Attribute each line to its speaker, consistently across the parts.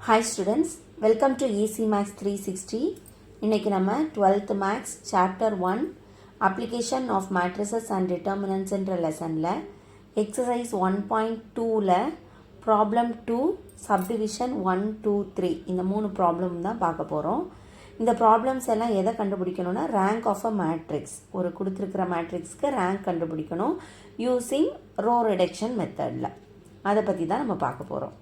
Speaker 1: Hi students, welcome to EC Max 360. இன்னைக்கு நம்ம 12th Max Chapter 1 Application of Matrices and Determinants என்ற லெசனில் Exercise 1.2ல Problem 2 Subdivision 1, 2, 3 இந்த 3 problem தான் பார்க்க போகிறோம். இந்த ப்ராப்ளம்ஸ் எல்லாம் எதை கண்டுபிடிக்கணும்னா ரேங்க் ஆஃப் அ மேட்ரிக்ஸ், ஒரு கொடுத்துருக்கிற மேட்ரிக்ஸ்க்கு ரேங்க் கண்டுபிடிக்கணும் யூஸிங் ரோ ரிடக்ஷன் மெத்தடில். அதை பற்றி தான் நம்ம பார்க்க போகிறோம்.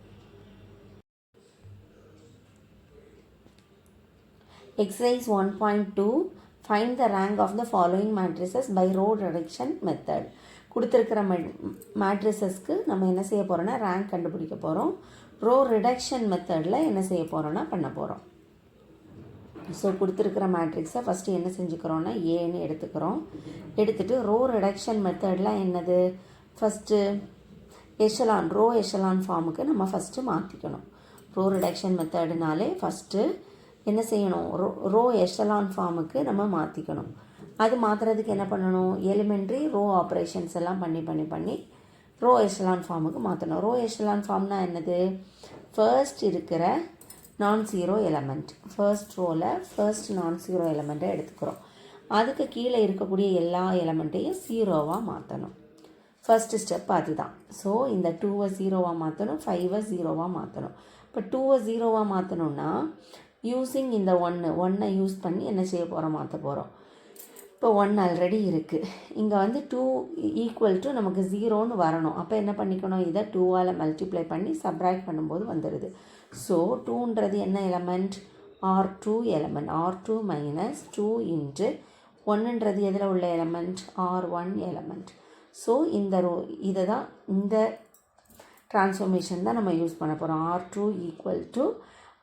Speaker 1: Exercise 1.2 Find the rank of the following matrices by row reduction method. கொடுத்துருக்கிற மேட்ரிசஸ்க்கு நம்ம என்ன செய்ய போகிறோன்னா ரேங்க் கண்டுபிடிக்க போகிறோம். ரோ ரிடக்ஷன் மெத்தடில் என்ன செய்ய போகிறோன்னா பண்ண போகிறோம். ஸோ கொடுத்துருக்கிற மேட்ரிக்ஸை ஃபஸ்ட்டு என்ன செஞ்சுக்கிறோன்னா ஏன்னு எடுத்துக்கிறோம். எடுத்துகிட்டு ரோ ரிடக்ஷன் மெத்தடில் என்னது, ஃபஸ்ட்டு எஷலான் ரோ எஷலான் ஃபார்முக்கு நம்ம ஃபஸ்ட்டு மாற்றிக்கணும். ரோ ரிடக்ஷன் மெத்தடுனாலே ஃபஸ்ட்டு என்ன செய்யணும், ரோ எஷலான் ஃபார்முக்கு நம்ம மாற்றிக்கணும். அது மாற்றுறதுக்கு என்ன பண்ணணும், எலிமெண்ட்ரி ரோ ஆப்ரேஷன்ஸ் எல்லாம் பண்ணி ரோ எஷலான் ஃபார்முக்கு மாற்றணும். ரோ எஷலான் ஃபார்ம்னா என்னது, ஃபர்ஸ்ட் இருக்கிற நான் zero element, first ரோவில் first non zero எலமெண்ட்டை எடுத்துக்கிறோம். அதுக்கு கீழே இருக்கக்கூடிய எல்லா எலமெண்ட்டையும் ஜீரோவாக மாற்றணும். ஃபர்ஸ்ட் ஸ்டெப் அதுதான். ஸோ இந்த 2வை ஜீரோவாக மாற்றணும், 5வை ஜீரோவாக மாற்றணும். இப்போ 2வை ஜீரோவாக மாற்றணுன்னா யூஸிங் இந்த ஒன்னை யூஸ் பண்ணி என்ன செய்ய போகிறோம், மாற்ற போகிறோம். இப்போ 1 ஆல்ரெடி இருக்குது, இங்கே வந்து 2 ஈக்குவல் டு நமக்கு 0ன்னு வரணும். அப்போ என்ன பண்ணிக்கணும், இதை 2ஆல் மல்டிப்ளை பண்ணி சப்ராக்ட் பண்ணும்போது வந்துடுது. ஸோ 2ன்றது என்ன element, R2 element, R2 minus 2 into 1ன்றது எதில் உள்ள எலமெண்ட், R1 எலமெண்ட். ஸோ இதை தான் இந்த ட்ரான்ஸ்ஃபர்மேஷன் தான் நம்ம யூஸ் பண்ண போகிறோம். R2 equal to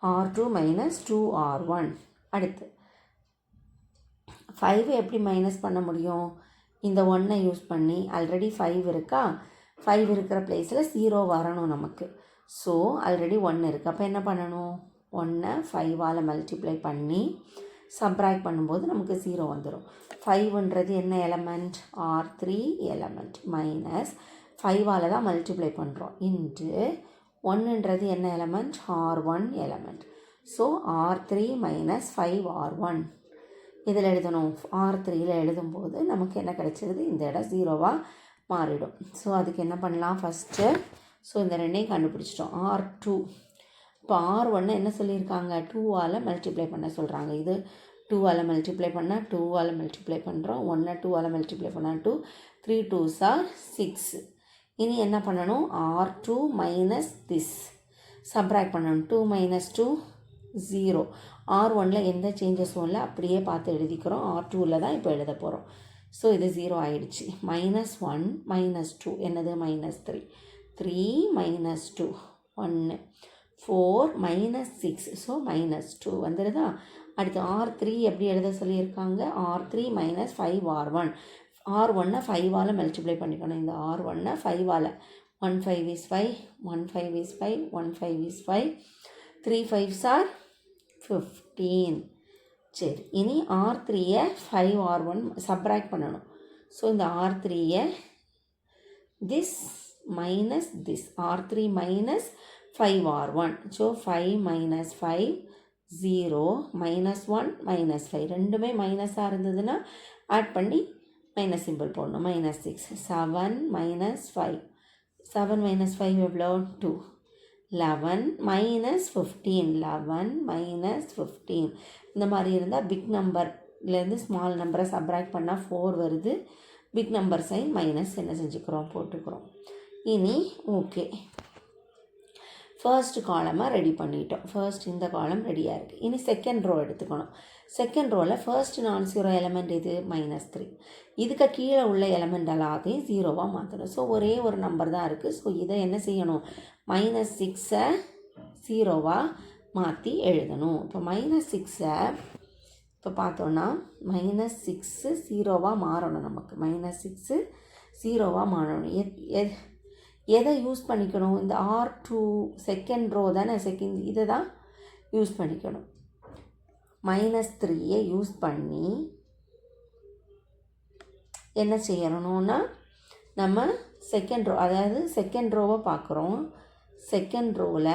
Speaker 1: R2 minus 2R1. அடுத்து 5 எப்படி மைனஸ் பண்ண முடியும், இந்த 1ஐ யூஸ் பண்ணி. ஆல்ரெடி 5 இருக்கா, 5 இருக்கிற பிளேஸில் 0 வரணும் நமக்கு. ஸோ ஆல்ரெடி 1 இருக்குது. அப்போ என்ன பண்ணணும், 1ஐ 5ஆல் மல்டிப்ளை பண்ணி சப்ராக்ட் பண்ணும்போது நமக்கு 0 வந்துடும். 5ன்றது என்ன எலமெண்ட், R3 எலமெண்ட் மைனஸ் 5ஆல் தான் மல்டிப்ளை பண்ணுறோம் இன்ட்டு 1ன்றது என்ன element, R1 element. So R3 minus 5R1 இதில் எழுதணும். R3யில் எழுதும்போது நமக்கு என்ன கிடைச்சிருது, இந்த இடம் 0வாக மாறிடும். ஸோ அதுக்கு என்ன பண்ணலாம் ஃபஸ்ட்டு, ஸோ இந்த ரெண்டையும் கண்டுபிடிச்சிட்டோம். R2 இப்போ R1 என்ன சொல்லியிருக்காங்க, 2ஆல் மல்டிப்ளை பண்ண சொல்கிறாங்க. இது 2ஆல் மல்டிப்ளை பண்ணால் 2ஆல் மல்டிப்ளை பண்ணுறோம். 1 2ஆல் மல்டிப்ளை பண்ணால் 2, 3 2s are 6. இனி என்ன பண்ணணும், R2 மைனஸ் திஸ் சப்ராக்ட் பண்ணணும். 2 மைனஸ் 2 0. R1ல் எந்த சேஞ்சஸும் இல்லை, அப்படியே பார்த்து எழுதிக்கிறோம். R2வில் தான் இப்போ எழுத போகிறோம். ஸோ இது 0 ஆகிடுச்சு. மைனஸ் 1 மைனஸ் 2 என்னது, minus 3, 3 minus 2 1, 4 minus 6, so minus 2 வந்துடுதா. அடுத்து R3 எப்படி எழுத சொல்லியிருக்காங்க, R3 மைனஸ் 5R1. R1ஐ 5ஆல் மல்டிப்ளை பண்ணிக்கணும். இந்த R1ஐ 5ஆல் 1 5 is 5, 1 5 is 5, 1 5 is 5, 3 5s are 15. சரி, இனி R3ஐ 5R1 சப்ராக்ட் பண்ணணும். ஸோ இந்த R3ஐ this minus this, R3 minus 5R1. So 5 minus 5 0, minus 1 minus 5 ரெண்டுமே மைனஸாக இருந்ததுன்னா ஆட் பண்ணி மைனஸ் சிம்பிள் போடணும். மைனஸ் 6, 7 மைனஸ் 5, 7 மைனஸ் 5 எவ்வளோ, 2, 11 மைனஸ் 15, 11 மைனஸ் 15. இந்த மாதிரி இருந்தால் பிக் நம்பர்லேருந்து ஸ்மால் நம்பரை சப்ராக்ட் பண்ணால் 4 வருது. பிக் நம்பர் சைன் மைனஸ் என்ன செஞ்சுக்கிறோம், போட்டுக்கிறோம். இனி ஓகே, ஃபர்ஸ்ட் காலமாக ரெடி பண்ணிட்டோம். ஃபர்ஸ்ட் இந்த காலம் ரெடியாக இருக்குது. இனி செகண்ட் ரோ எடுத்துக்கணும். செகண்ட் ரோவில் ஃபர்ஸ்ட் நான் ஜீரோ எலமெண்ட் இது மைனஸ் 3. இதுக்கு கீழே உள்ள எலமெண்ட் எல்லாத்தையும் 0வாக மாற்றணும். ஸோ ஒரே ஒரு நம்பர் தான் இருக்குது. ஸோ இதை என்ன செய்யணும், மைனஸ் 6ஐ 0வாக மாற்றி எழுதணும். இப்போ மைனஸ் 6ஐ இப்போ பார்த்தோன்னா மைனஸ் 6 0வாக மாறணும். நமக்கு மைனஸ் 6 0வாக மாறணும். எதை யூஸ் பண்ணிக்கணும், இந்த R2 செகண்ட் ரோ தானே, இதை தான் யூஸ் பண்ணிக்கணும். மைனஸ் 3ஐ யூஸ் பண்ணி என்ன செய்யணும்னா நம்ம செகண்ட் ரோ, அதாவது செகண்ட் ரோவை பார்க்குறோம். செகண்ட் ரோவில்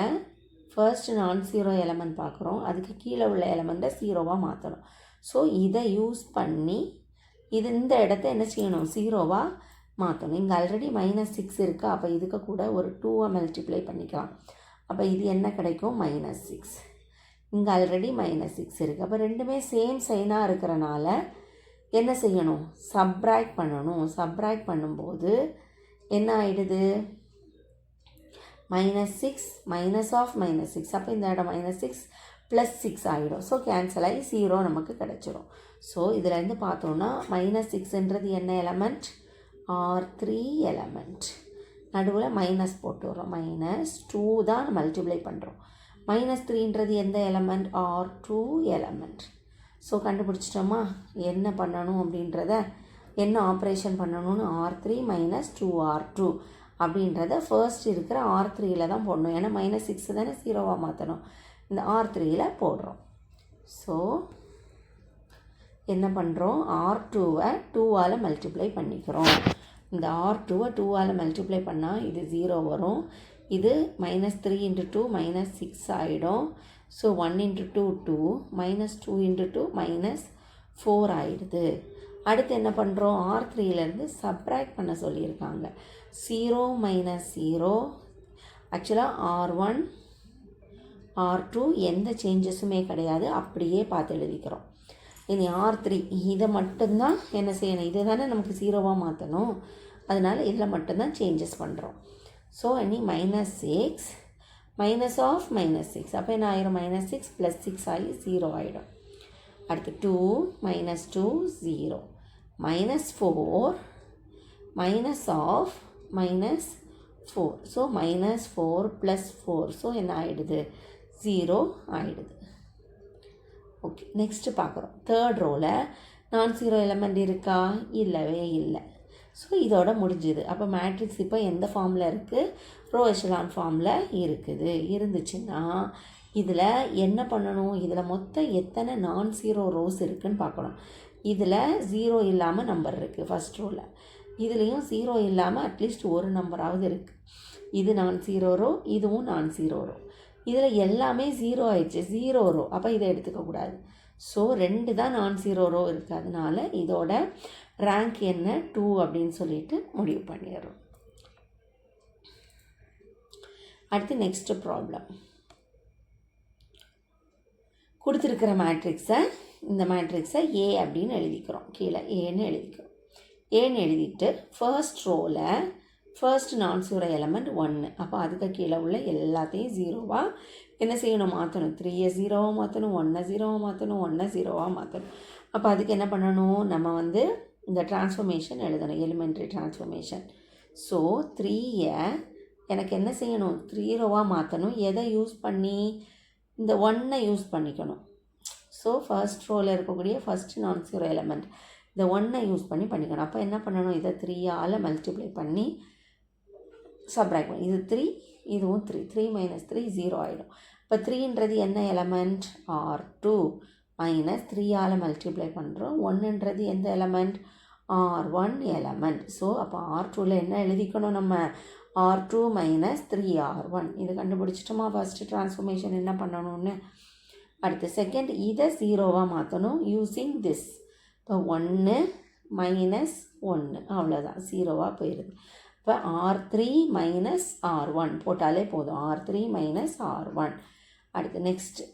Speaker 1: ஃபர்ஸ்ட் நான் ஜீரோ எலமெண்ட் பார்க்குறோம், அதுக்கு கீழே உள்ள எலமெண்ட்டை ஜீரோவாக மாற்றணும். ஸோ இதை யூஸ் பண்ணி இந்த இடத்த என்ன செய்யணும், ஜீரோவாக மாற்றணும். இங்கே ஆல்ரெடி -6 இருக்குது, அப்போ இதுக்கு கூட ஒரு 2 மல்டிப்ளை பண்ணிக்கலாம். அப்போ இது என்ன கிடைக்கும், -6. இங்கே ஆல்ரெடி -6 இருக்குது. அப்போ ரெண்டுமே சேம் சைனாக இருக்கிறனால என்ன செய்யணும், சப்ராக்ட் பண்ணணும். சப்ராக்ட் பண்ணும்போது என்ன ஆகிடுது, -6 மைனஸ் ஆஃப் -6. அப்போ இந்த இடம் -6 +6 ஆகிடும். ஸோ கேன்சல் ஆகி 0 நமக்கு கிடச்சிரும். ஸோ இதிலேருந்து பார்த்தோன்னா -6ன்றது என்ன எலமெண்ட், R3 எலமெண்ட். நடுவில் மைனஸ் போட்டு வரோம், -2 தான் மல்டிப்ளை பண்ணுறோம். -3ன்றது எந்த எலமெண்ட், R2 எலமெண்ட். ஸோ கண்டுபிடிச்சிட்டோமா என்ன பண்ணணும் அப்படின்றத, என்ன ஆப்ரேஷன் பண்ணணும்னு, R3 - 2R2 அப்படின்றத ஃபர்ஸ்ட் இருக்கிற R3யில் தான் போடணும். ஏன்னா -6 தானே ஜீரோவாக மாற்றணும், இந்த R3யில் போடுறோம். ஸோ என்ன பண்ணுறோம், R2வை 2ஆல் மல்டிப்ளை பண்ணிக்கிறோம். இந்த R2வை 2ஆல் மல்டிப்ளை பண்ணால் இது 0 வரும். இது -3 × 2 -6 ஆகிடும். ஸோ 1 × 2 2, -2 × 2 -4 ஆகிடுது. அடுத்து என்ன பண்ணுறோம், R3லேருந்து சப்ராக்ட் பண்ண சொல்லியிருக்காங்க. 0 - 0, ஆக்சுவலாக R1 R2 எந்த சேஞ்சஸுமே கிடையாது, அப்படியே பார்த்து எழுதிக்கிறோம். இனி R3 இதை மட்டும்தான் என்ன செய்யணும், இது தானே நமக்கு ஜீரோவாக மாற்றணும், அதனால் இதில் மட்டும்தான் சேஞ்சஸ் பண்ணுறோம். ஸோ இனி -6 மைனஸ் ஆஃப் -6, அப்போ என்ன ஆயிரும், -6 +6 ஆகி 0 ஆகிடும். அடுத்து 2 -2 0, -4 மைனஸ் ஆஃப் -4. ஸோ -4 + 4, ஸோ என்ன ஆகிடுது, 0 ஆகிடுது. ஓகே, நெக்ஸ்ட்டு பார்க்குறோம். தேர்ட் ரோவில் நான் ஜீரோ எலமெண்ட் இருக்கா, இல்லவே இல்லை. ஸோ இதோட முடிஞ்சுது. அப்போ மேட்ரிக்ஸ் இப்போ எந்த ஃபார்மில் இருக்குது, ரோ எச்சலான் ஃபார்மில் இருக்குது. இருந்துச்சுன்னா இதில் என்ன பண்ணணும், இதில் மொத்தம் எத்தனை நான் ஜீரோ ரோஸ் இருக்குதுன்னு பார்க்கணும். இதில் 0 இல்லாமல் நம்பர் இருக்குது ஃபஸ்ட் ரோவில், இதுலேயும் 0 இல்லாமல் அட்லீஸ்ட் ஒரு நம்பராவது இருக்குது. இது நான் ஜீரோ ரோ, இதுவும் நான் ஜீரோ ரோ. இதில் எல்லாமே 0 ஆயிடுச்சு, 0 ரோ. அப்போ இதை எடுத்துக்கக்கூடாது. ஸோ 2 தான் நான் ஜீரோ ரோ இருக்குது. அதனால் இதோட ரேங்க் என்ன, 2 அப்படின்னு சொல்லிட்டு முடிவு பண்ணிடுறோம். அடுத்து நெக்ஸ்ட் ப்ராப்ளம். கொடுத்துருக்கிற மேட்ரிக்ஸை, இந்த மேட்ரிக்ஸை A அப்படின்னு எழுதிக்கிறோம், கீழே ஏன்னு எழுதிக்கிறோம். ஏன்னு எழுதிட்டு first ரோவில் first non zero element 1. அப்போ அதுக்கு கீழே உள்ள எல்லாத்தையும் ஜீரோவாக என்ன செய்யணும், மாற்றணும். 3யை 0வாக மாற்றணும், 1னை 0வாக மாற்றணும், 1னை 0வாக மாற்றணும். அப்போ அதுக்கு என்ன பண்ணணும், நம்ம இந்த டிரான்ஸ்ஃபர்மேஷன் எழுதணும், எலிமெண்ட்ரி டிரான்ஸ்ஃபர்மேஷன். ஸோ 3யை எனக்கு என்ன செய்யணும், 0வாக மாற்றணும். எதை யூஸ் பண்ணி, இந்த 1னை யூஸ் பண்ணிக்கணும். ஸோ ஃபர்ஸ்ட் ரோவில் இருக்கக்கூடிய ஃபர்ஸ்ட் நான் ஜீரோ எலமெண்ட் இந்த 1னை யூஸ் பண்ணிக்கணும். அப்போ என்ன பண்ணணும், இதை 3ஆல் மல்டிப்ளை பண்ணி சப்ராக்ட் பண்ணி, இது 3, இதுவும் 3, 3 - 3 0 ஆகிடும். இப்போ 3ன்றது என்ன எலமெண்ட், R2 -3ஆல் மல்டிப்ளை பண்ணுறோம். 1ன்றது எந்த எலமெண்ட், R1 எலமெண்ட். ஸோ அப்போ R2வில் என்ன எழுதிக்கணும் நம்ம, R2 - 3R1. இது கண்டுபிடிச்சிட்டோமா ஃபஸ்ட்டு ட்ரான்ஸ்ஃபர்மேஷன் என்ன பண்ணணும்னு. அடுத்து செகண்ட், இதை 0வாக மாற்றணும் யூஸிங் திஸ். இப்போ 1 - 1 அவ்வளோதான், 0வாக போயிடுது. இப்போ R3 - R1 போட்டாலே போதும், R3 - R1. அடுத்து நெக்ஸ்ட்டு,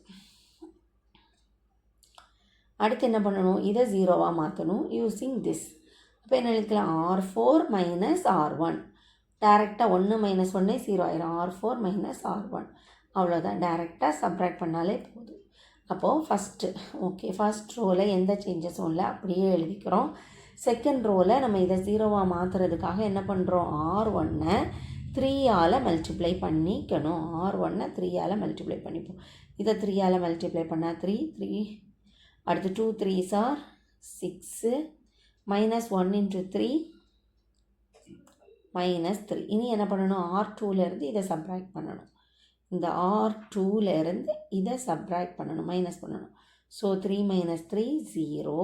Speaker 1: அடுத்து என்ன பண்ணணும், இதை 0வாக மாற்றணும் யூஸிங் திஸ். அப்போ என்ன எழுதிக்கலாம், R4 - R1. டேரெக்டாக 1 - 1 0 ஆயிரும், R4 - R1 அவ்வளோதான். டேரெக்டாக சப்ராக்ட் பண்ணாலே போதும். அப்போது ஃபஸ்ட்டு ஓகே, ஃபஸ்ட் ரோவில் எந்த சேஞ்சஸும் இல்லை, அப்படியே எழுதிக்கிறோம். செகண்ட் ரோவில் நம்ம இதை 0வாக மாற்றுறதுக்காக என்ன பண்ணுறோம், R1னை 3ஆல் மல்டிப்ளை பண்ணிக்கணும். R1னை 3ஆல் மல்டிப்ளை பண்ணிப்போம். இதை 3ஆல் மல்டிப்ளை பண்ணால் 3 3, அடுத்து 2 3s are 6, -1 × 3 -3. இனி என்ன பண்ணணும், R2லேருந்து இதை சப்ராக்ட் பண்ணணும். இந்த R2லேருந்து இதை சப்ராக்ட் பண்ணணும், மைனஸ் பண்ணணும். ஸோ 3 - 3 0,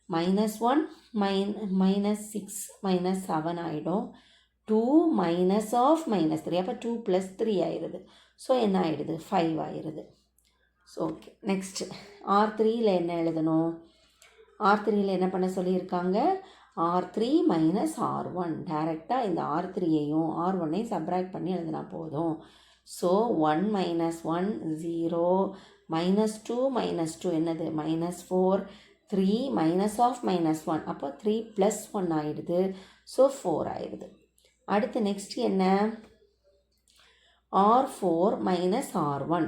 Speaker 1: -1 -6 -7 ஆகிடும். 2 - -3, அப்போ 2 + 3 ஆயிடுது. ஸோ என்ன ஆகிடுது 5 ஆயிடுது. So okay. நெக்ஸ்ட்டு R3யில் என்ன எழுதணும்? R3யில் என்ன பண்ண சொல்லியிருக்காங்க? R3 minus R1. டைரெக்டாக இந்த R3யையும் R1ஐயும் சப்ராக்ட் பண்ணி எழுதினா போதும். ஸோ 1 மைனஸ் 1 0, -2 என்னது -4, 3 மைனஸ் ஆஃப் -1 அப்போ 3 + 1 ஆகிடுது. ஸோ 4 ஆயிடுது. அடுத்து நெக்ஸ்ட் என்ன? R4 minus R1.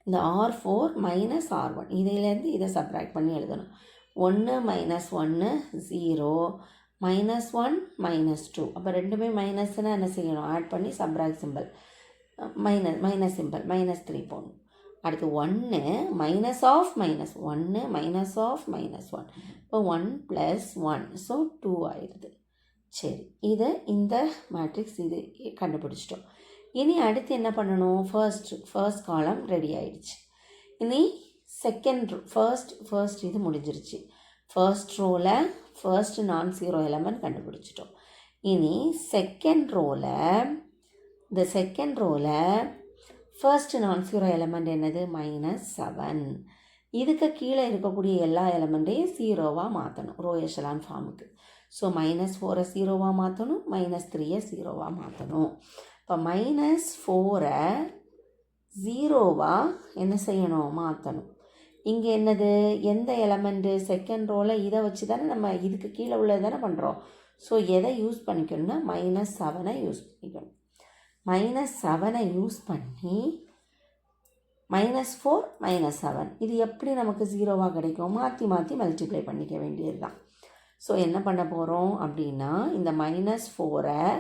Speaker 1: இந்த R4 மைனஸ் R1 இதிலேருந்து இதை சப்ராக்ட் பண்ணி எழுதணும். 1 மைனஸ் 1 0, -1 -2 அப்போ ரெண்டுமே மைனஸ்னால் என்ன செய்யணும்? ஆட் பண்ணி சப்ராக்ட் சிம்பிள் மைனஸ் சிம்பிள் -3 போடணும். அடுத்து 1 மைனஸ் ஆஃப் -1 மைனஸ் ஆஃப் -1 இப்போ 1 + 1 ஸோ 2 ஆயிடுது. சரி, இதை இந்த மேட்ரிக்ஸ் இது கண்டுபிடிச்சிட்டோம். இனி அடுத்து என்ன பண்ணணும்? ஃபர்ஸ்ட் காலம் ரெடி ஆயிடுச்சு. இனி செகண்ட் ஃபர்ஸ்ட் இது முடிஞ்சிருச்சு. First ரோவில் first non zero element கண்டுபிடிச்சிட்டோம். இனி செகண்ட் ரோவில் ஃபர்ஸ்ட் நான் ஜீரோ எலமெண்ட் என்னது? -7. இதுக்கு கீழே இருக்கக்கூடிய எல்லா எலமெண்ட்டையும் ஜீரோவாக மாற்றணும் ரோ எஷலான் ஃபார்முக்கு. ஸோ -4 ஜீரோவாக மாற்றணும், -3 ஜீரோவாக மாற்றணும். இப்போ -4 ஜீரோவாக என்ன செய்யணும்? மாற்றணும். இங்கே என்னது? எந்த எலமெண்ட்டு? செகண்ட் ரோவில் இதை வச்சு தானே நம்ம இதுக்கு கீழே உள்ளது தானே பண்ணுறோம். ஸோ எதை யூஸ் பண்ணிக்கணும்னா -7 யூஸ் பண்ணிக்கணும். -7 யூஸ் பண்ணி -4 -7 இது எப்படி நமக்கு ஜீரோவாக கிடைக்கும்? மாற்றி மாற்றி மல்டிப்ளை பண்ணிக்க வேண்டியது தான். ஸோ என்ன பண்ண போகிறோம் அப்படின்னா இந்த -4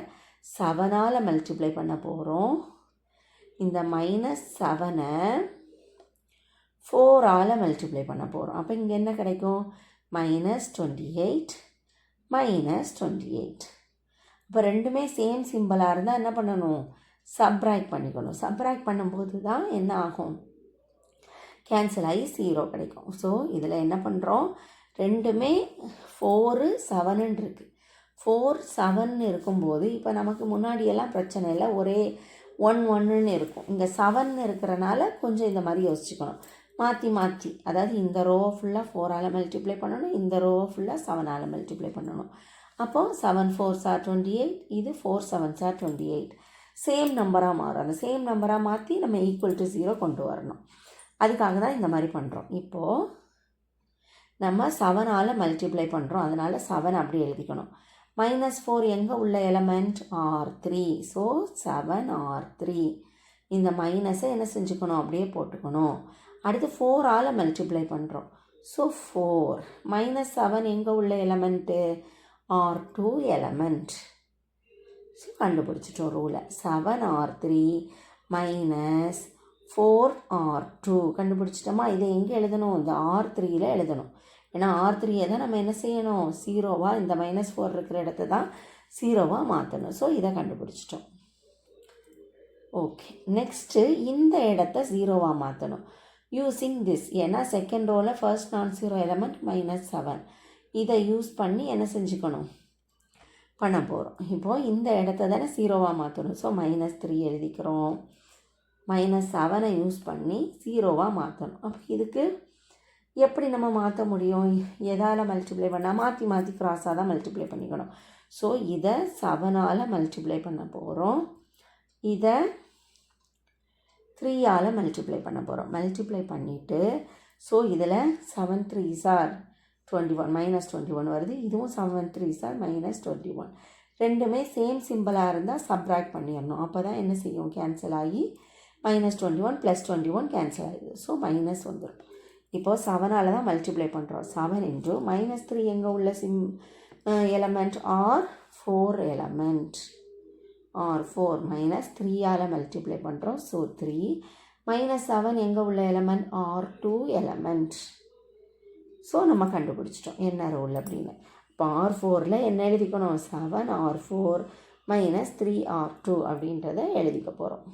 Speaker 1: 7ஆல் மல்டிப்ளை பண்ண போகிறோம். இந்த -7 4ஆல் மல்டிப்ளை பண்ண போகிறோம். அப்போ இங்கே என்ன கிடைக்கும்? -28 -28. இப்போ ரெண்டுமே சேம் சிம்பிளாக இருந்தால் என்ன பண்ணணும்? சப்ராக்ட் பண்ணிக்கணும். சப்ராக்ட் பண்ணும்போது தான் என்ன ஆகும்? கேன்சல் ஆகி 0 கிடைக்கும். ஸோ இதில் என்ன பண்ணுறோம்? ரெண்டுமே 4 7 இருக்குது. 4 7 இருக்கும்போது இப்போ நமக்கு முன்னாடியெல்லாம் பிரச்சனை இல்லை, ஒரே 1 1ன்னு இருக்கும். இங்கே 7 இருக்கிறனால கொஞ்சம் இந்த மாதிரி யோசிச்சுக்கணும். மாற்றி அதாவது இந்த ரோவை ஃபுல்லாக 4ஆல் மல்டிப்ளை பண்ணணும், இந்த ரோவை ஃபுல்லாக 7ஆல் மல்டிப்ளை பண்ணணும். அப்போது 7 4s are 28, இது 4 7s are 28. சேம் நம்பராக மாறும். அந்த சேம் நம்பராக மாற்றி நம்ம = 0 கொண்டு வரணும். அதுக்காக தான் இந்த மாதிரி பண்ணுறோம். இப்போது நம்ம 7ஆல் மல்டிப்ளை பண்ணுறோம், அதனால் 7 அப்படி எழுதிக்கணும். -4 எங்கே உள்ள எலமெண்ட்? R3. So 7 R3. இந்த மைனஸை என்ன செஞ்சுக்கணும்? அப்படியே போட்டுக்கணும். அடுத்து 4ஆல் மல்டிப்ளை பண்ணுறோம். ஸோ 4 -7 எங்கே உள்ள எலமெண்ட்டு? R2 element. ஸோ கண்டுபிடிச்சிட்டோம் ரூலை. 7 R3 -4 R2 கண்டுபிடிச்சிட்டோமா? இதை எங்கே எழுதணும்? இந்த R3யில் எழுதணும். ஏன்னா R3யை தான் நம்ம என்ன செய்யணும்? ஜீரோவாக இந்த -4 இருக்கிற இடத்த தான் ஜீரோவாக மாற்றணும். ஸோ இதை கண்டுபிடிச்சிட்டோம். ஓகே, நெக்ஸ்ட்டு இந்த இடத்த ஜீரோவாக மாற்றணும் யூஸிங் திஸ். ஏன்னா செகண்ட் ரோவில் ஃபர்ஸ்ட் நான் ஜீரோ எலமெண்ட் -7 இதை யூஸ் பண்ணி என்ன செஞ்சுக்கணும்? பண்ண போகிறோம். இப்போது இந்த இடத்த தானே ஜீரோவாக மாற்றணும். ஸோ -3 எழுதிக்கிறோம். -7 யூஸ் பண்ணி ஜீரோவாக மாற்றணும். அப்போ இதுக்கு எப்படி நம்ம மாற்ற முடியும்? எதால் மல்டிப்ளை பண்ணால்? மாற்றி கிராஸாக தான் மல்டிப்ளை பண்ணிக்கணும். ஸோ இதை 7ஆல் மல்டிப்ளை பண்ண போகிறோம், இதை 3ஆல் மல்டிப்ளை பண்ண போகிறோம். மல்டிப்ளை பண்ணிவிட்டு ஸோ இதில் 7 3s are 21 -21 வருது. இதுவும் 7 3s are -21. ரெண்டுமே சேம் சிம்பிளாக இருந்தால் சப்ராக்ட் பண்ணிடணும். அப்போ தான் என்ன செய்யும்? கேன்சல் ஆகி -21 + 21 கேன்சல் ஆகிடுது. ஸோ மைனஸ் வந்துடும். இப்போது 7ஆல் தான் மல்டிப்ளை பண்ணுறோம். 7 × -3 எங்கே உள்ள எலமெண்ட்? R4 element. R4 -3ஆல் மல்டிப்ளை பண்ணுறோம். ஸோ 3 -7 எங்கே உள்ள எலமெண்ட்? R2 element. ஸோ நம்ம கண்டுபிடிச்சிட்டோம் என்ன ரோல் அப்படின்னு. இப்போ R4ல் என்ன எழுதிக்கணும்? 7 R4 -3 R2 அப்படின்றத எழுதிக்க போகிறோம்.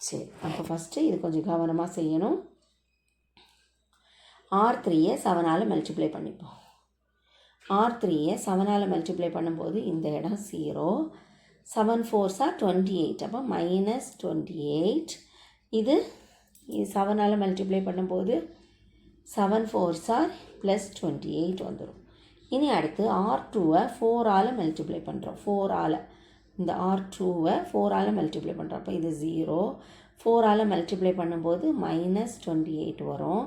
Speaker 1: சரி, அப்போ ஃபஸ்ட்டு இது கொஞ்சம் கவனமாக செய்யணும். R3யை 7ஆல் மல்டிப்ளை பண்ணிப்போம். R3யை 7ஆல் மல்டிப்ளை பண்ணும்போது இந்த இடம் 0, 7 4s are 28. அப்போ மைனஸ் 28. இது 7ஆல் மல்டிப்ளை பண்ணும்போது 7 4s are ப்ளஸ் 28 வந்துடும். இனி அடுத்து R2வை 4ஆல் மல்டிப்ளை பண்ணுறோம். 4ஆல் இந்த R2வை 4ஆல் மல்டிப்ளை பண்ணுறோம். அப்போ இது 0. 4ஆல் மல்டிப்ளை பண்ணும்போது மைனஸ் 28 வரும்.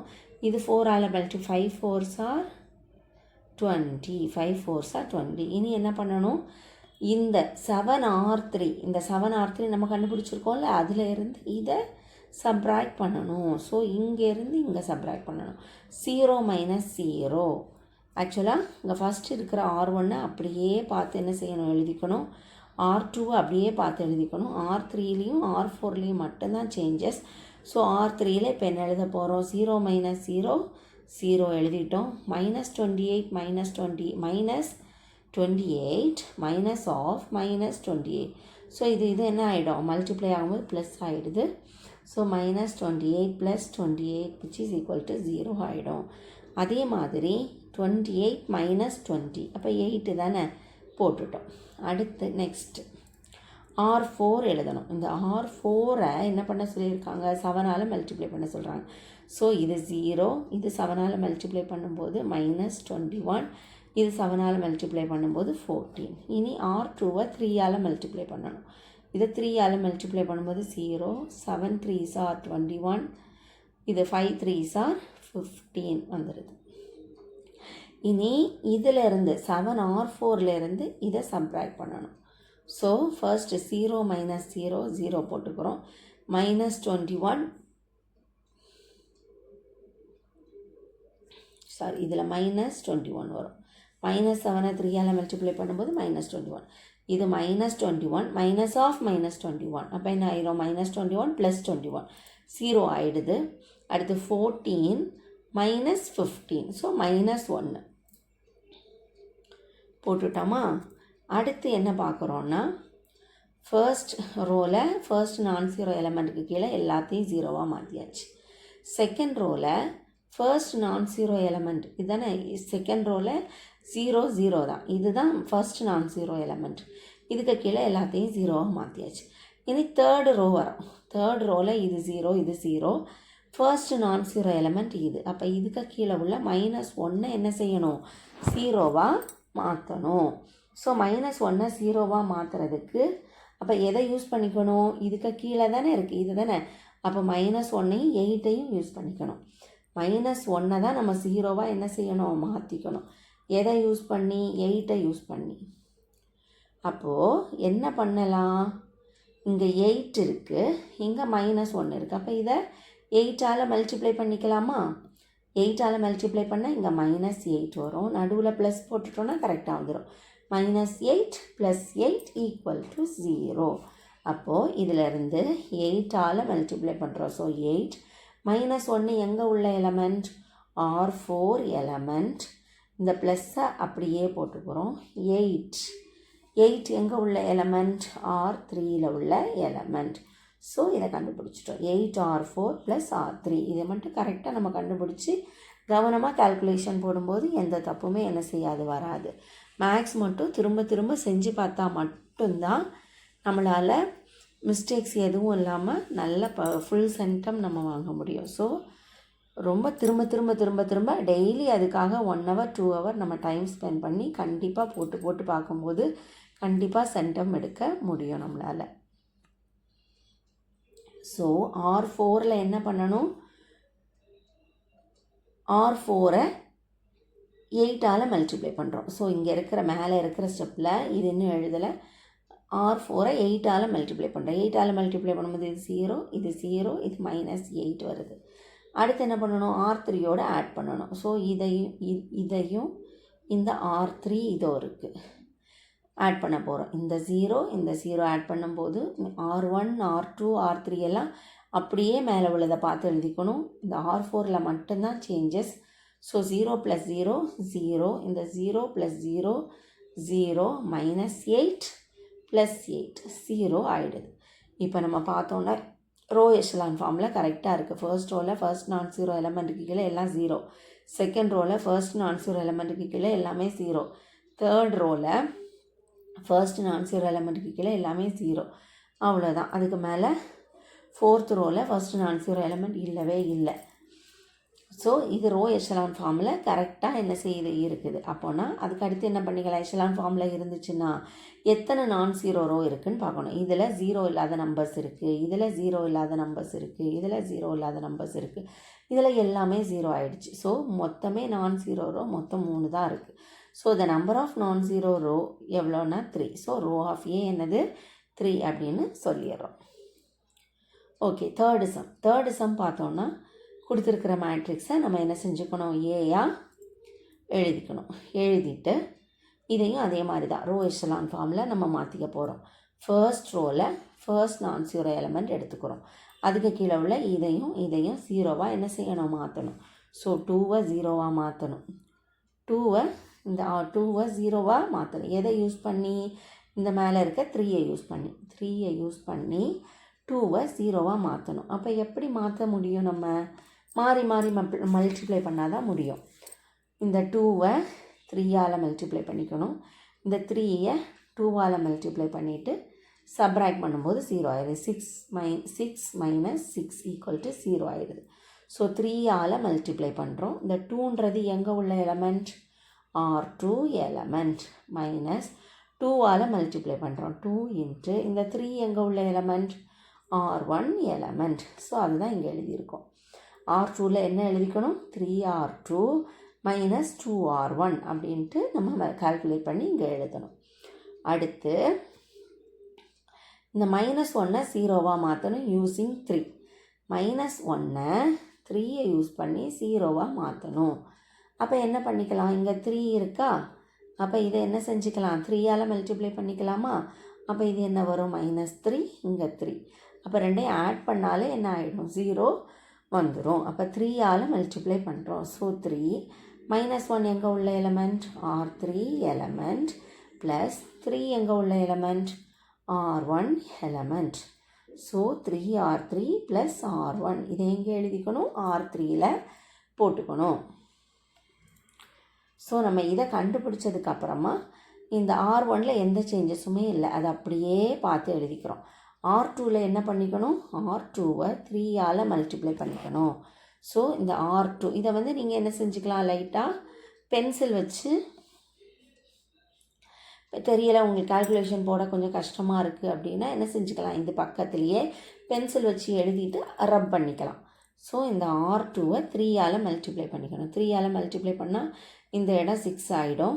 Speaker 1: இது 4ஆல் 5 4s are 20. 5 4s are 20. இனி என்ன பண்ணணும், இந்த 7R3 இந்த 7R3 நம்ம கண்டுபிடிச்சிருக்கோம்ல, அதில் இருந்து இதை சப்ராக்ட் பண்ணணும். ஸோ இங்கேருந்து இங்கே சப்ராக்ட் பண்ணணும். 0 மைனஸ் 0. ஆக்சுவலாக இங்கே ஃபஸ்ட்டு இருக்கிற R1 அப்படியே பார்த்து என்ன செய்யணும், எழுதிக்கணும். R2 அப்படியே பார்த்து எழுதிக்கணும். R3லேயும் R4லேயும் மட்டும்தான் சேஞ்சஸ். ஸோ R3ல் இப்போ என்ன எழுத போகிறோம், 0 மைனஸ் 0 0 எழுதிட்டோம். Minus 28 minus 28 minus of minus 28. So இது என்ன ஆகிடும், மல்டிப்ளை ஆகும்போது ப்ளஸ் ஆகிடுது. So minus 28 plus 28 which is equal to 0 ஆகிடும். அதே மாதிரி 28 மைனஸ் 20 அப்போ 8 தானே போட்டுட்டோம். அடுத்து நெக்ஸ்ட்டு R4 எழுதணும். இந்த R4ஐ என்ன பண்ண சொல்லியிருக்காங்க, 7ஆல் மல்டிப்ளை பண்ண சொல்கிறாங்க. ஸோ இது 0, இது 7ஆல் மல்டிப்ளை பண்ணும்போது மைனஸ் 21, இது 7ஆல் மல்டிப்ளை பண்ணும்போது 14. இனி R2வை 3ஆல் மல்டிப்ளை பண்ணணும். இதை 3ஆல் மல்டிப்ளை பண்ணும்போது 0, 7 3s are 21, இது 5 3s are 15 வந்துடுது. இனி இதிலேருந்து 7R4லேருந்து இதை சப்ராக்ட் பண்ணணும். ஸோ ஃபர்ஸ்ட் 0 மைனஸ் 0 0 போட்டுக்கிறோம். மைனஸ் 21 இதில் மைனஸ் 21 வரும். மைனஸ் 7 3ஆல் மல்டிப்ளை பண்ணும்போது மைனஸ் 21. இது மைனஸ் 21 மைனஸ் ஆஃப் மைனஸ் 21. அப்போ என்ன ஆயிரும், மைனஸ் 21 ப்ளஸ் 21 0 ஆகிடுது. அடுத்து 14 மைனஸ் 15. So minus 1 போட்டுட்டோமா. அடுத்து என்ன பார்க்குறோன்னா, ஃபர்ஸ்ட் ரோவில் ஃபர்ஸ்ட் நான் ஜீரோ எலமெண்ட்டுக்கு கீழே எல்லாத்தையும் 0வாக மாற்றியாச்சு. செகண்ட் ரோவில் ஃபர்ஸ்ட் நான் ஜீரோ எலமெண்ட் இதுதானே, செகண்ட் ரோவில் 0 0 தான், இதுதான் ஃபர்ஸ்ட் நான் ஜீரோ எலமெண்ட். இதுக்கு கீழே எல்லாத்தையும் 0வாக மாற்றியாச்சு. இனி தேர்டு ரோ வரும். தேர்ட் ரோவில் இது 0 இது 0, ஃபர்ஸ்ட் நான் ஜீரோ எலமெண்ட் இது. அப்போ இதுக்கு கீழே உள்ள மைனஸ் 1 என்ன செய்யணும், 0வாக மாற்றணும். ஸோ மைனஸ் 1 0வாக மாற்றுறதுக்கு அப்போ எதை யூஸ் பண்ணிக்கணும், இதுக்கு கீழே தானே இருக்குது இது தானே. அப்போ மைனஸ் 1ஐயும் 8ஐயும் யூஸ் பண்ணிக்கணும். மைனஸ் 1 தான் நம்ம 0வாக என்ன செய்யணும், மாற்றிக்கணும். எதை யூஸ் பண்ணி, 8ஐ யூஸ் பண்ணி. அப்போது என்ன பண்ணலாம், இங்கே 8 இருக்குது, இங்கே மைனஸ் 1 இருக்குது. அப்போ இதை 8ஆல் மல்டிப்ளை பண்ணிக்கலாமா. 8ஆல் மல்டிப்ளை பண்ணால் இங்கே மைனஸ் 8 வரும். நடுவில் ப்ளஸ் போட்டுட்டோன்னா கரெக்டாக வந்துடும். Minus 8 plus 8 equal to 0. அப்போது இதிலேருந்து 8ஆல் மல்டிப்ளை பண்ணுறோம். ஸோ 8 மைனஸ் 1 எங்கே உள்ள எலமெண்ட், R4 எலமெண்ட். இந்த ப்ளஸ்ஸை அப்படியே போட்டுக்கிறோம். 8 எங்கே உள்ள எலமெண்ட், R3யில் உள்ள எலமெண்ட். ஸோ இதை கண்டுபிடிச்சிட்டோம். 8R4 ப்ளஸ் R3 இதை மட்டும் கரெக்டாக நம்ம கண்டுபிடிச்சி கவனமாக கால்குலேஷன் போடும்போது எந்த தப்புமே என்ன செய்யாது, வராது. மேக்ஸ் மட்டும் திரும்ப திரும்ப செஞ்சு பார்த்தா மட்டும்தான் நம்மளால் மிஸ்டேக்ஸ் எதுவும் இல்லாமல் நல்ல ஃபுல் சென்டம் நம்ம வாங்க முடியும். ஸோ ரொம்ப திரும்ப திரும்ப திரும்ப திரும்ப டெய்லி அதுக்காக 1 hour 2 hour நம்ம டைம் ஸ்பெண்ட் பண்ணி கண்டிப்பாக போட்டு பார்க்கும்போது கண்டிப்பாக சென்டம் எடுக்க முடியும் நம்மளால். ஸோ R4ல் என்ன பண்ணணும், R4ஐ 8ஆல் மல்டிப்ளை பண்ணுறோம். ஸோ இங்கே இருக்கிற மேலே இருக்கிற ஸ்டெப்பில் இது இன்னும் எழுதலை. R4ஐ 8ஆல் மல்டிப்ளை பண்ணுறோம். 8ஆல் மல்டிப்ளை பண்ணும்போது இது 0 இது 0 இது மைனஸ் 8 வருது. அடுத்து என்ன பண்ணணும், R3யோடு ஆட் பண்ணணும். ஸோ இதையும் இந்த R3 இதோ இருக்குது ஆட் பண்ண போகிறோம். இந்த 0 ஆட் பண்ணும்போது R1 R2 R3 எல்லாம் அப்படியே மேலே உள்ளதை பார்த்து எழுதிக்கணும். இந்த R4ல் மட்டும்தான் சேஞ்சஸ். ஸோ 0 + 0 0, இந்த 0 + 0 0 மைனஸ் 8 + 8 0 ஆகிடுது. இப்போ நம்ம பார்த்தோன்னா ரோ எஷலான் ஃபார்மில் கரெக்டாக இருக்குது. ஃபர்ஸ்ட் ரோவில் ஃபர்ஸ்ட் நான் ஜீரோ எலமெண்ட்டுக்கு கீழே எல்லாம் 0, செகண்ட் ரோவில் ஃபர்ஸ்ட் நான் ஜீரோ எலமெண்ட்டுக்கு கீழே எல்லாமே 0, தேர்ட் ரோவில் ஃபர்ஸ்ட் நான் ஜீரோ எலமெண்ட்டுக்கு கீழே எல்லாமே 0. அவ்வளோதான். அதுக்கு மேலே 4th ரோவில் first non zero element இல்லவே இல்லை. ஸோ இது ரோ எஷலான் ஃபார்மில் கரெக்டாக என்ன செய்யுது இருக்குது. அப்போனா அதுக்கு அடுத்து என்ன பண்ணிக்கலாம், எஷலான் ஃபார்மில் இருந்துச்சுன்னா எத்தனை நான் ஜீரோ ரோ இருக்குதுன்னு பார்க்கணும். இதில் 0 இல்லாத நம்பர்ஸ் இருக்குது, இதில் 0 இல்லாத நம்பர்ஸ் இருக்குது, இதில் 0 இல்லாத நம்பர்ஸ் இருக்குது, இதில் எல்லாமே 0 ஆகிடுச்சு. ஸோ மொத்தமே நான் ஜீரோ ரோ மொத்தம் 3 தான் இருக்குது. So the number of non zero row எவ்வளோன்னா 3. ஸோ ரோ ஆஃப் ஏ என்னது 3 அப்படின்னு சொல்லிடுறோம். ஓகே, தேர்டு சம் பார்த்தோன்னா கொடுத்துருக்கிற மேட்ரிக்ஸை நம்ம என்ன செஞ்சுக்கணும், ஏயா எழுதிக்கணும். எழுதிட்டு இதையும் அதே மாதிரி தான் ரோ எஷலான் ஃபார்மில் நம்ம மாற்றிக்க போகிறோம். First ரோவில் first non zero element எடுத்துக்கிறோம். அதுக்கு கீழே உள்ள இதையும் 0வாக என்ன செய்யணும், மாற்றணும். ஸோ 2வை 0வாக மாற்றணும். 2வை 0வாக மாற்றணும். எதை யூஸ் பண்ணி, இந்த மேலே இருக்க 3யை யூஸ் பண்ணி 2வை 0வாக மாற்றணும். அப்போ எப்படி மாற்ற முடியும், நம்ம மாறி மல்டிப்ளை பண்ணால் தான் முடியும். இந்த 2வை 3ஆல் மல்டிப்ளை பண்ணிக்கணும். இந்த 3யை 2ஆல் மல்டிப்ளை பண்ணிவிட்டு சப்ராக்ட் பண்ணும்போது 0 ஆயிடுது. 6 மைனஸ் 6 ஈக்குவல் டு 0 ஆயிடுது. ஸோ 3ஆல் மல்டிப்ளை பண்ணுறோம். இந்த 2ன்றது எங்கே உள்ள எலமெண்ட், R2 எலமெண்ட் மைனஸ் 2ஆல் மல்டிப்ளை பண்ணுறோம். 2 இன்ட்டு இந்த 3 எங்கே உள்ள எலமெண்ட், R1 எலமெண்ட். ஸோ அதுதான் இங்கே எழுதியிருக்கோம். R2ல் என்ன எழுதிக்கணும், 3R2 மைனஸ் 2R1 அப்படின்ட்டு நம்ம கால்குலேட் பண்ணி இங்கே எழுதணும். அடுத்து இந்த -1 0வாக மாற்றணும் யூஸிங் 3. -1 3யை யூஸ் பண்ணி 0வாக மாற்றணும். அப்போ என்ன பண்ணிக்கலாம், இங்கே 3 இருக்கா, அப்போ இதை என்ன செஞ்சுக்கலாம், 3ஆல் மல்டிப்ளை பண்ணிக்கலாமா. அப்போ இது என்ன வரும், -3, இங்கே 3. அப்போ ரெண்டையும் ஆட் பண்ணாலே என்ன ஆகிடும், 0 வந்துடும். அப்போ 3ஆல் மல்டிப்ளை பண்ணுறோம். ஸோ 3 -1 எங்கே உள்ள எலமெண்ட், R3 எலமெண்ட் ப்ளஸ் 3 எங்கே உள்ள element, R1 element. So 3R3 plus R1 இதை எங்கே எழுதிக்கணும், R3யில் போட்டுக்கணும். ஸோ நம்ம இதை கண்டுபிடிச்சதுக்கப்புறமா இந்த R1ல் எந்த சேஞ்சஸுமே இல்லை, அதை அப்படியே பார்த்து எழுதிக்கிறோம். R2ல் என்ன பண்ணிக்கணும், R2வை 3ஆல் மல்டிப்ளை பண்ணிக்கணும். ஸோ இந்த R2 இதை நீங்கள் என்ன செஞ்சுக்கலாம், லைட்டாக பென்சில் வச்சு, தெரியலை உங்களுக்கு கால்குலேஷன் போட கொஞ்சம் கஷ்டமாக இருக்குது அப்படின்னா என்ன செஞ்சுக்கலாம், இந்த பக்கத்துலேயே பென்சில் வச்சு எழுதிட்டு ரப் பண்ணிக்கலாம். ஸோ இந்த R2வை 3ஆல் மல்டிப்ளை பண்ணிக்கணும். 3ஆல் மல்டிப்ளை பண்ணால் இந்த இடம் 6 ஆகிடும்.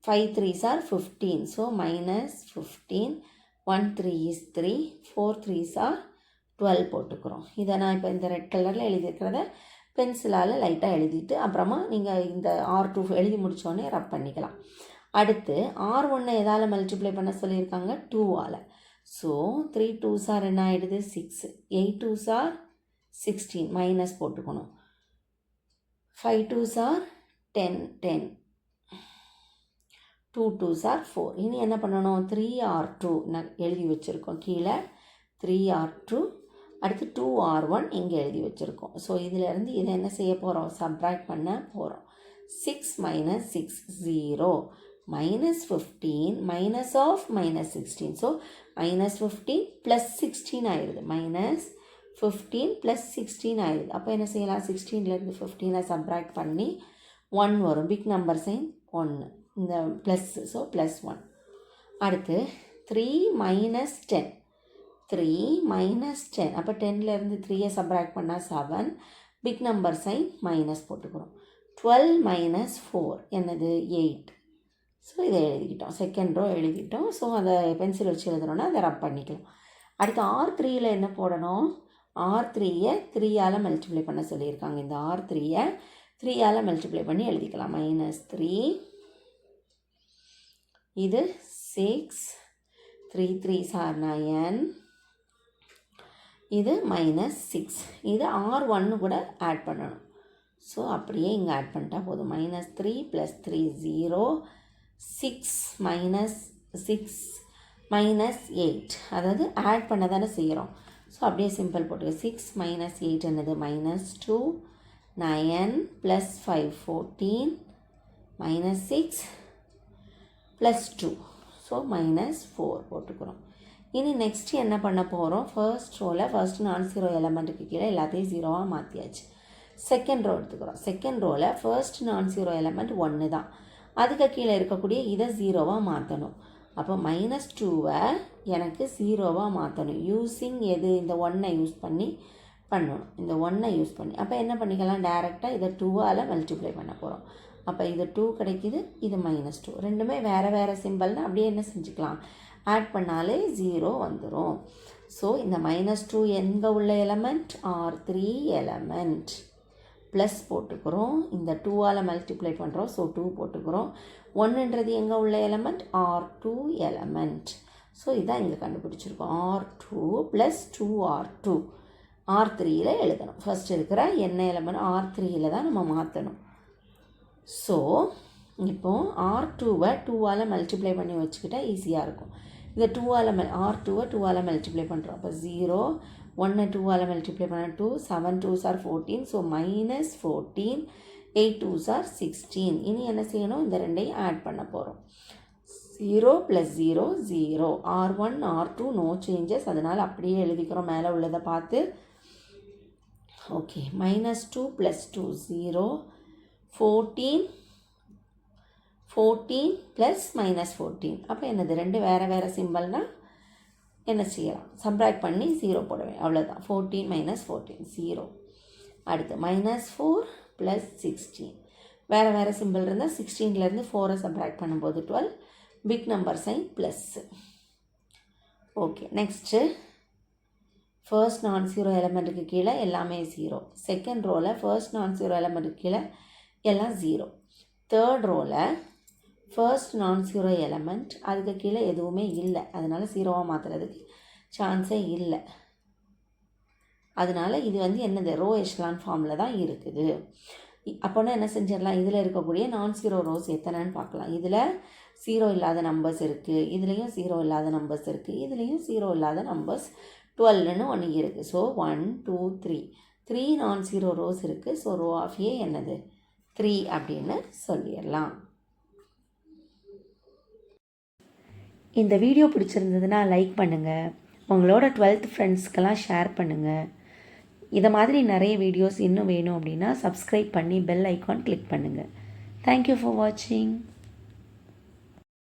Speaker 1: 5 3s are 15. So -15. 1 3 is 3. 4 3s are 12 போட்டுக்கிறோம். இதை நான் இப்போ இந்த ரெட் கலரில் எழுதியிருக்கிறத பென்சிலால் லைட்டாக எழுதிட்டு அப்புறமா நீங்கள் இந்த R2 எழுதி முடித்தோடனே ரப் பண்ணிக்கலாம். அடுத்து R1 எதால் மல்டிப்ளை பண்ண சொல்லியிருக்காங்க, 2ஆல். ஸோ 3 2s are என்ன ஆகிடுது, 6. 8 2s are 16 மைனஸ் போட்டுக்கணும். 5 2s are 10. 2 2s are 4. இனி என்ன பண்ணணும், 3R2 நான் எழுதி வச்சுருக்கோம் கீழே, 3R2 அடுத்து 2R1 இங்கே எழுதி வச்சுருக்கோம். ஸோ இதிலேருந்து இதை என்ன செய்ய போகிறோம், சப்ராக்ட் பண்ண போகிறோம். 6 minus 6 0 -15 minus of -16. ஸோ -15 + 16 ஆயிடுது, -15 + 16 ஆயிடுது. அப்போ என்ன செய்யலாம், 16லேருந்து 15 சப்ராக்ட் பண்ணி 1 வரும், பிக் நம்பர் சைன் 1 இந்த ப்ளஸ். ஸோ +1. அடுத்து 3 - 10. 3 - 10 அப்போ 10லேருந்து 3யை சப்ராக்ட் பண்ணால் 7, பிக் நம்பர் சைன் மைனஸ் போட்டுக்கிறோம். 12 - 4 என்னது 8. ஸோ இதை எழுதிக்கிட்டோம், செகண்ட் ரோ எழுதிட்டோம். ஸோ அதை பென்சில் வச்சு எழுதுனோன்னா அதை ரப் பண்ணிக்கலாம். அடுத்து R3யில் என்ன போடணும், R3யை 3ஆல் மல்டிப்ளை பண்ண சொல்லியிருக்காங்க. இந்த R3யை 3ஆல் மல்டிப்ளை பண்ணி எழுதிக்கலாம். -3 இது 6, 3 3s are 9, இது -6. இது R1 கூட ஆட் பண்ணணும். ஸோ அப்படியே இங்கே ஆட் பண்ணிட்டா போதும். -3 + 3 0, 6 - 6 -8 அதாவது ஆட் பண்ண தானே செய்கிறோம். ஸோ அப்படியே சிம்பிள் போட்டுக்க. 6 - 8 என்னது -2, 9 + 5 14, -6 ப்ளஸ் 2. ஸோ -4 போட்டுக்கிறோம். இனி நெக்ஸ்ட் என்ன பண்ண போகிறோம், ஃபர்ஸ்ட் ரோவில் ஃபர்ஸ்ட் நான் ஜீரோ எலமெண்ட்டுக்கு கீழே எல்லாத்தையும் ஜீரோவாக மாற்றியாச்சு. செகண்ட் ரோ எடுத்துக்கிறோம். செகண்ட் ரோவில் ஃபர்ஸ்ட் நான் ஜீரோ எலமெண்ட் 1 தான். அதுக்கு கீழே இருக்கக்கூடிய இதை ஜீரோவாக மாற்றணும். அப்போ -2வை எனக்கு ஜீரோவாக மாற்றணும். யூஸிங் எது, இந்த 1ஐ யூஸ் பண்ணி பண்ணணும். இந்த 1ஐ யூஸ் பண்ணி அப்போ என்ன பண்ணிக்கலாம், டைரெக்டாக இதை 2ஆல் மல்டிப்ளை பண்ண போகிறோம். அப்போ இது 2 கிடைக்கிது, இது -2. ரெண்டுமே வேறு வேறு சிம்பிள்னால் அப்படியே என்ன செஞ்சுக்கலாம், ஆட் பண்ணாலே 0 வந்துடும். ஸோ இந்த -2 எங்கே உள்ள எலமெண்ட், R3 எலமெண்ட். ப்ளஸ் போட்டுக்கிறோம், இந்த 2ஆல் மல்டிப்ளை பண்ணுறோம், ஸோ 2 போட்டுக்கிறோம். 1ன்றது எங்கே உள்ள எலமெண்ட், R2 எலமெண்ட். ஸோ இதான் இங்கே கண்டுபிடிச்சிருக்கோம். R2 ப்ளஸ் 2R2 R3யில் எழுதணும். ஃபஸ்ட் இருக்கிற என்ன எலமெண்ட் R3யில் தான் நம்ம மாற்றணும். ஸோ இப்போது R2வை 2ஆல் மல்டிப்ளை பண்ணி வச்சுக்கிட்டா ஈஸியாக இருக்கும். இந்த 2ஆல் R2வை 2ஆல் மல்டிப்ளை பண்ணுறோம். அப்போ 0, 1 2ஆல் மல்டிப்ளை பண்ண 2, 7 2s are 14. So -14, 8 2s are 16. இனி என்ன செய்யணும், இந்த ரெண்டையும் ஆட் பண்ண போகிறோம். 0 + 0 0. R1 R2 நோ சேஞ்சஸ், அதனால் அப்படியே எழுதிக்கிறோம் மேலே உள்ளதை பார்த்து. ஓகே, -2 + 2 0, 14 + -14. அப்போ என்னது, ரெண்டு வேறு வேறு சிம்பிள்னால் என்ன செய்யலாம், சப்ராக்ட் பண்ணி 0 போடுவேன், அவ்வளோதான். 14 - 14 0. அடுத்து -4 + 16. வேறு வேறு சிம்பிள் இருந்தால் 16லேருந்து 4ஐ சப்ராக்ட் பண்ணும்போது 12, big number sign plus. Okay, next first non zero எலமெண்ட்டுக்கு கீழே எல்லாமே 0. செகண்ட் ரோவில் ஃபர்ஸ்ட் நான் ஜீரோ எலமெண்ட்டுக்கு கீழே எல்லாம் 0. தேர்ட் ரோவில் ஃபர்ஸ்ட் நான் ஜீரோ எலமெண்ட் அதுக்கு கீழே எதுவுமே இல்லை, அதனால் 0வாக மாற்றுறதுக்கு சான்ஸே இல்லை. அதனால் இது வந்து என்னது, ரோ எஷ்லான் ஃபார்மில் தான் இருக்குது. அப்போனா என்ன செஞ்சிடலாம், இதில் இருக்கக்கூடிய நான் ஜீரோ ரோஸ் எத்தனைன்னு பார்க்கலாம். இதில் 0 இல்லாத நம்பர்ஸ் இருக்குது, இதுலேயும் 0 இல்லாத நம்பர்ஸ் இருக்குது, இதுலேயும் 0 இல்லாத நம்பர்ஸ் 12ன்னு ஒன்று இருக்குது. ஸோ 1 2 3 நான் ஜீரோ ரோஸ் இருக்குது. ஸோ ரோ ஆஃப் ஏ என்னது 3 அப்படின்னு சொல்லிடலாம். இந்த வீடியோ பிடிச்சிருந்ததுன்னா லைக் பண்ணுங்கள், உங்களோட 12th ஃப்ரெண்ட்ஸ்க்கெல்லாம் ஷேர் பண்ணுங்கள். இதை மாதிரி நிறைய வீடியோஸ் இன்னும் வேணும் அப்படின்னா சப்ஸ்கிரைப் பண்ணி பெல் ஐக்கான் கிளிக் பண்ணுங்கள். தேங்க்யூ ஃபார் வாட்சிங்.